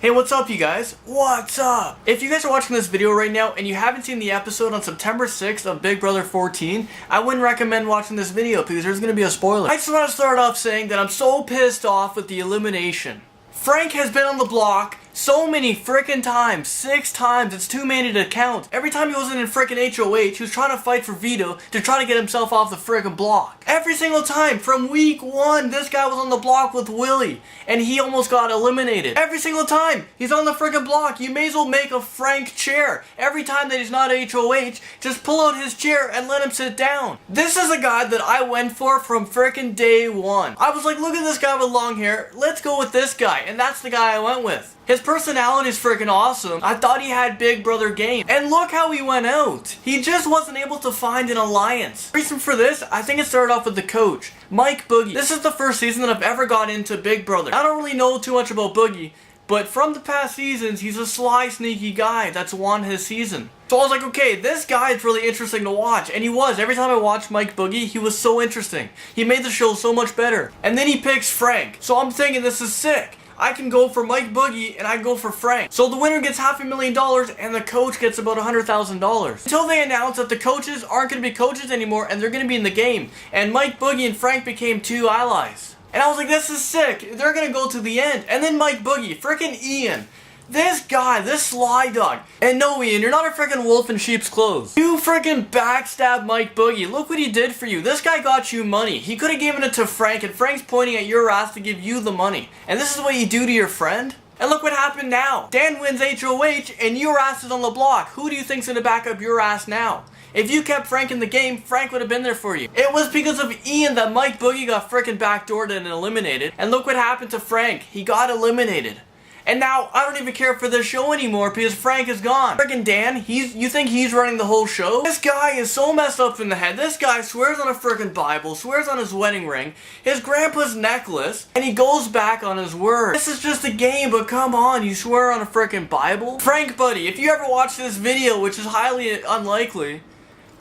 Hey, what's up you guys? What's up? If you guys are watching this video right now and you haven't seen the episode on September 6th of Big Brother 14, I wouldn't recommend watching this video because there's going to be a spoiler. I just want to start off saying that I'm so pissed off with the elimination. Frank has been on the block so many frickin' times, 6 times, it's too many to count. Every time he wasn't in frickin' HOH, he was trying to fight for veto to try to get himself off the frickin' block. Every single time, from week 1, this guy was on the block with Willie, and he almost got eliminated. Every single time, he's on the frickin' block. You may as well make a Frank chair. Every time that he's not HOH, just pull out his chair and let him sit down. This is a guy that I went for from frickin' day 1. I was like, look at this guy with long hair, let's go with this guy, and that's the guy I went with. His personality is freaking awesome. I thought he had Big Brother game. And look how he went out. He just wasn't able to find an alliance. Reason for this, I think it started off with the coach, Mike Boogie. This is the first season that I've ever got into Big Brother. I don't really know too much about Boogie, but from the past seasons, he's a sly, sneaky guy that's won his season. So I was like, okay, this guy is really interesting to watch. And he was. Every time I watched Mike Boogie, he was so interesting. He made the show so much better. And then he picks Frank. So I'm thinking this is sick. I can go for Mike Boogie and I can go for Frank. So the winner gets $500,000 and the coach gets about $100,000. Until they announce that the coaches aren't going to be coaches anymore and they're going to be in the game. And Mike Boogie and Frank became 2 allies. And I was like, this is sick. They're going to go to the end. And then Mike Boogie, frickin' Ian. This guy, this sly dog. And no, Ian, you're not a frickin' wolf in sheep's clothes. You frickin' backstab Mike Boogie. Look what he did for you. This guy got you money. He could have given it to Frank, and Frank's pointing at your ass to give you the money. And this is what you do to your friend? And look what happened now. Dan wins HOH, and your ass is on the block. Who do you think's gonna back up your ass now? If you kept Frank in the game, Frank would have been there for you. It was because of Ian that Mike Boogie got frickin' backdoored and eliminated. And look what happened to Frank. He got eliminated. And now, I don't even care for this show anymore because Frank is gone. Frickin' Dan, you think he's running the whole show? This guy is so messed up in the head. This guy swears on a frickin' Bible, swears on his wedding ring, his grandpa's necklace, and he goes back on his word. This is just a game, but come on, you swear on a frickin' Bible? Frank, buddy, if you ever watch this video, which is highly unlikely,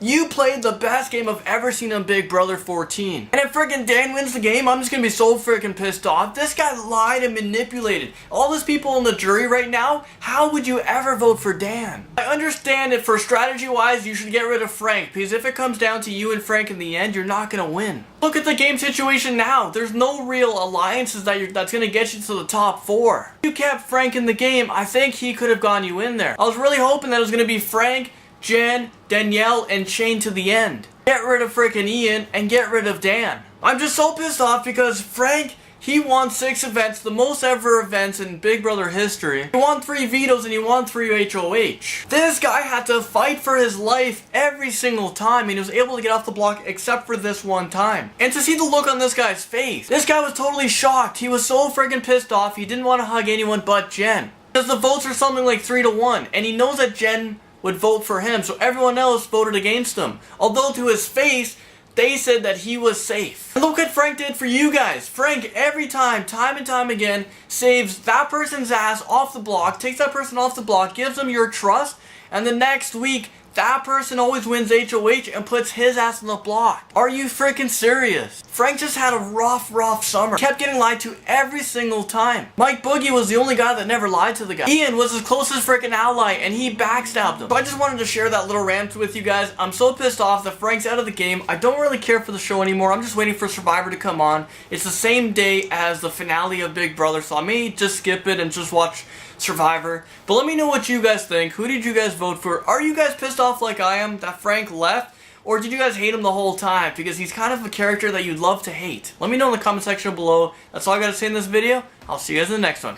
you played the best game I've ever seen on Big Brother 14. And if frickin' Dan wins the game, I'm just gonna be so frickin' pissed off. This guy lied and manipulated. All those people in the jury right now, how would you ever vote for Dan? I understand that for strategy-wise, you should get rid of Frank, because if it comes down to you and Frank in the end, you're not gonna win. Look at the game situation now. There's no real alliances that's gonna get you to the top 4. If you kept Frank in the game, I think he could have gone you in there. I was really hoping that it was gonna be Frank, Jen, Danielle, and Shane to the end. Get rid of frickin' Ian and get rid of Dan. I'm just so pissed off because Frank, he won 6 events, the most ever events in Big Brother history. He won 3 vetoes and he won 3 HOH. This guy had to fight for his life every single time and he was able to get off the block except for this one time. And to see the look on this guy's face, this guy was totally shocked. He was so friggin' pissed off, he didn't want to hug anyone but Jen. Because the votes are something like 3-1 and he knows that Jen would vote for him, so everyone else voted against him. Although to his face, they said that he was safe. And look what Frank did for you guys. Frank, every time and time again, saves that person's ass off the block, takes that person off the block, gives them your trust, and the next week, that person always wins HOH and puts his ass on the block. Are you freaking serious? Frank just had a rough summer. Kept getting lied to every single time. Mike Boogie was the only guy that never lied to the guy. Ian was his closest freaking ally and he backstabbed him. So I just wanted to share that little rant with you guys. I'm so pissed off that Frank's out of the game. I don't really care for the show anymore. I'm just waiting for Survivor to come on. It's the same day as the finale of Big Brother, so I may just skip it and just watch Survivor. But let me know what you guys think. Who did you guys vote for? Are you guys pissed off like I am that Frank left? Or did you guys hate him the whole time? Because he's kind of a character that you'd love to hate. Let me know in the comment section below. That's all I gotta say in this video. I'll see you guys in the next one.